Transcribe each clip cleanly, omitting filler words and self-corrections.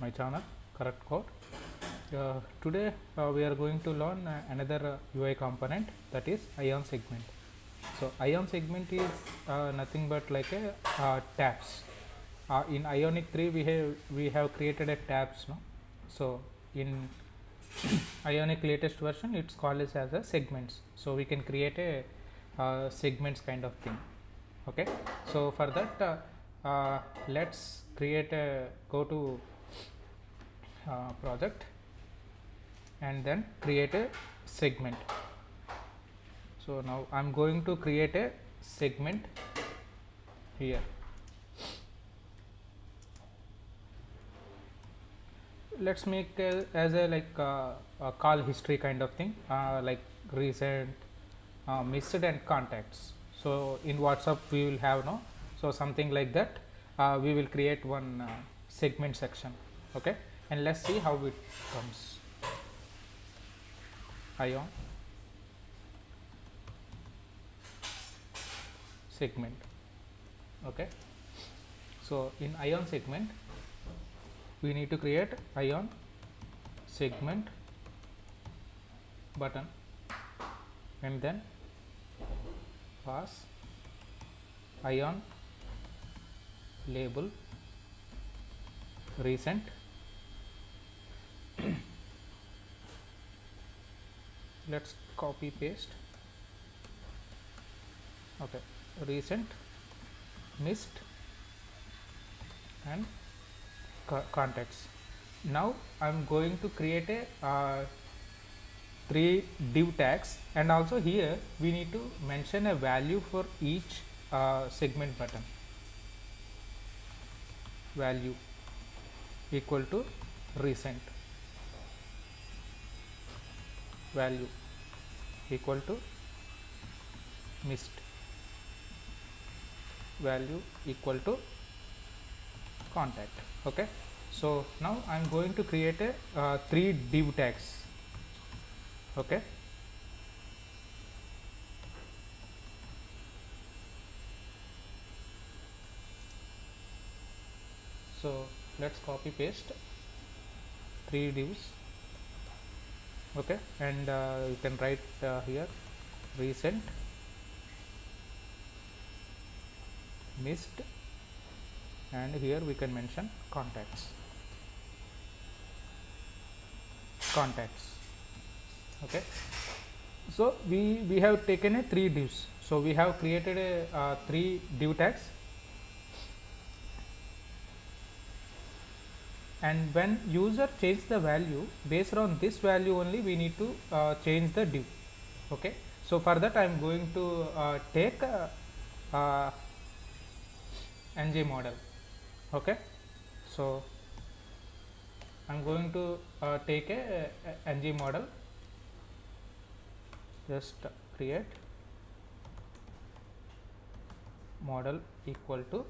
my channel Correct Code. Today we are going to learn another UI component, that is ion segment. So ion segment is nothing but like a tabs. In Ionic 3 we have created a tabs, no? So in Ionic latest version it's called as a segments. So we can create a segments kind of thing. Okay, so for that let's create a go to project and then create a segment. So now I'm going to create a segment here. Let's make as a like a call history kind of thing, like recent, missed and contacts. So in WhatsApp we will have, no, so something like that. We will create one segment section. Okay, and let's see how it comes. Ion segment. Okay, so in ion segment we need to create ion segment button and then pass ion label recent. Let's copy paste. Okay, recent, missed and contacts. Now I'm going to create a 3 div tags, and also here we need to mention a value for each segment button. Value equal to recent, value equal to missed, value equal to contact. Okay, so now I'm going to create a 3 div tags. Okay, so let's copy paste 3 divs. Okay, and you can write here recent, missed, and here we can mention contacts. Okay, so we have taken a 3 divs. So we have created a 3 div tags, and when user change the value, based on this value only we need to change the div. Okay, so for that I am going to take ng model. Okay, so I'm going to take a ng model. Just create model equal to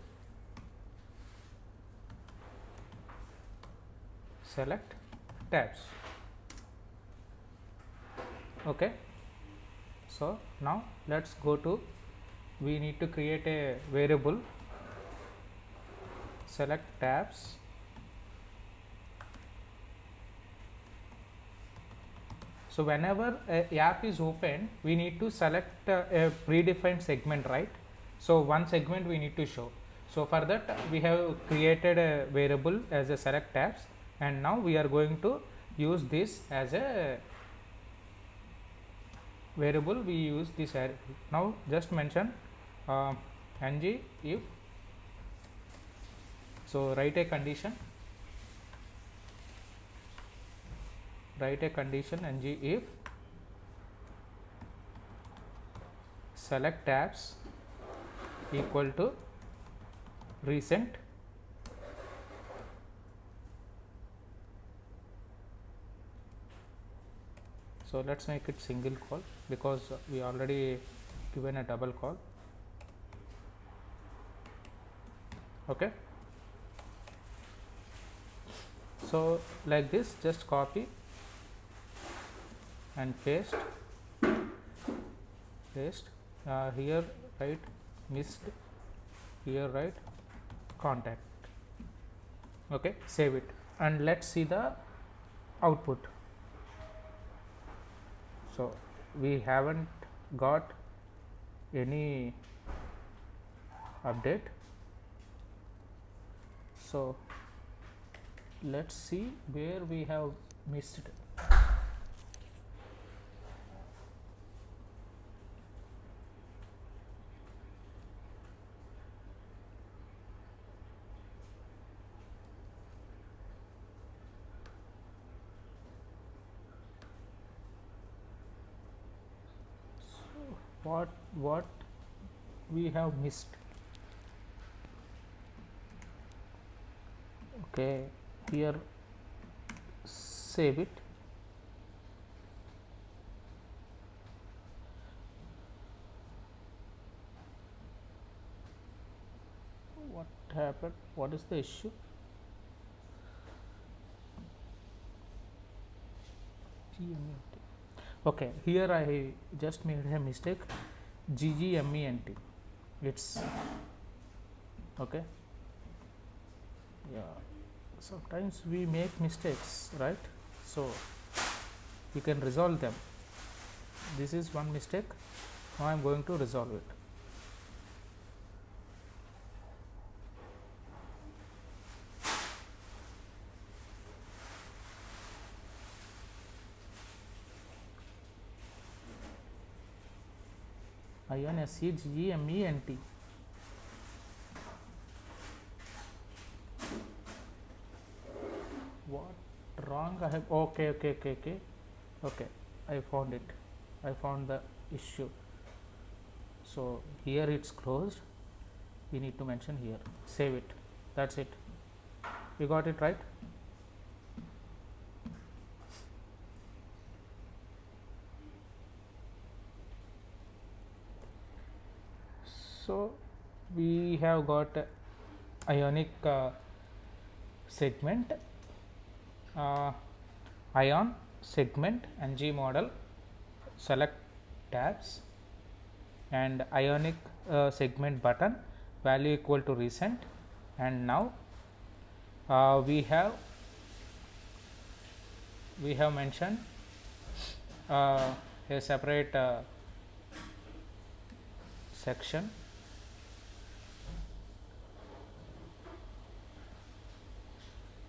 select tabs. Okay, so now let's go to, we need to create a variable select tabs. So whenever a app is open, we need to select a predefined segment, right? So one segment we need to show. So for that we have created a variable as a select tabs, and now we are going to use this as a variable. We use this now just mention ng if. So write a condition ng if select tabs equal to recent so let's make it single call because we already given a double call. Okay, so like this, just copy and paste here write missed, here write contact. Okay, save it. and let's see the output. So we haven't got any update, so let's see where we have missed. What we have missed? Okay, here save it. What happened? What is the issue? Okay, here I just made a mistake. GGMENT, it's okay. Yeah, sometimes we make mistakes, right? So you can resolve them. This is one mistake. Now I am going to resolve it. IONSEGMENT. What wrong I have? Okay, I found it. I found the issue. So here it's closed. We need to mention here. Save it. That's it. You got it right? So we have got ionic segment, ion segment, ng model, select tabs, and ionic segment button, value equal to recent. And now we have mentioned a separate section.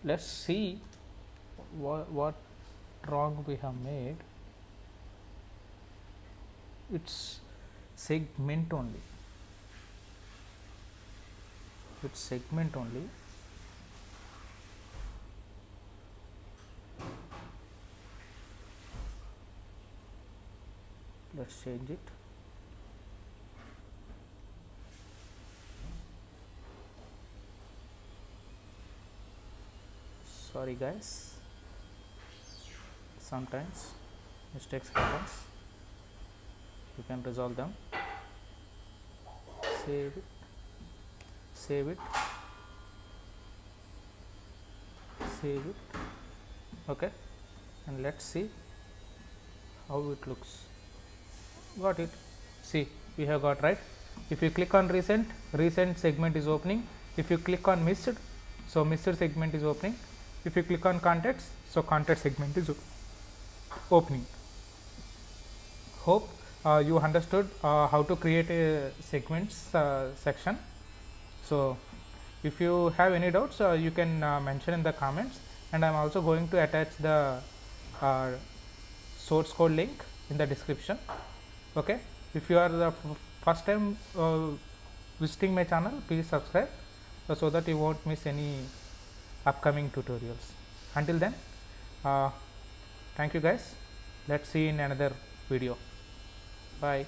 Let's see what wrong we have made. It's segment only. It's segment only. Let's change it. Sorry guys, sometimes mistakes happens. You can resolve them. Save it, save it, save it. Okay, and let's see how it looks. Got it. See, we have got right. If you click on recent, recent segment is opening. If you click on missed, so missed segment is opening. If you click on contacts, so contact segment is opening. Hope you understood how to create a segments section. So if you have any doubts, you can mention in the comments, and I am also going to attach the source code link in the description. Okay, if you are the first time visiting my channel, please subscribe so that you won't miss any upcoming tutorials. Until then, thank you guys. Let's see in another video. Bye.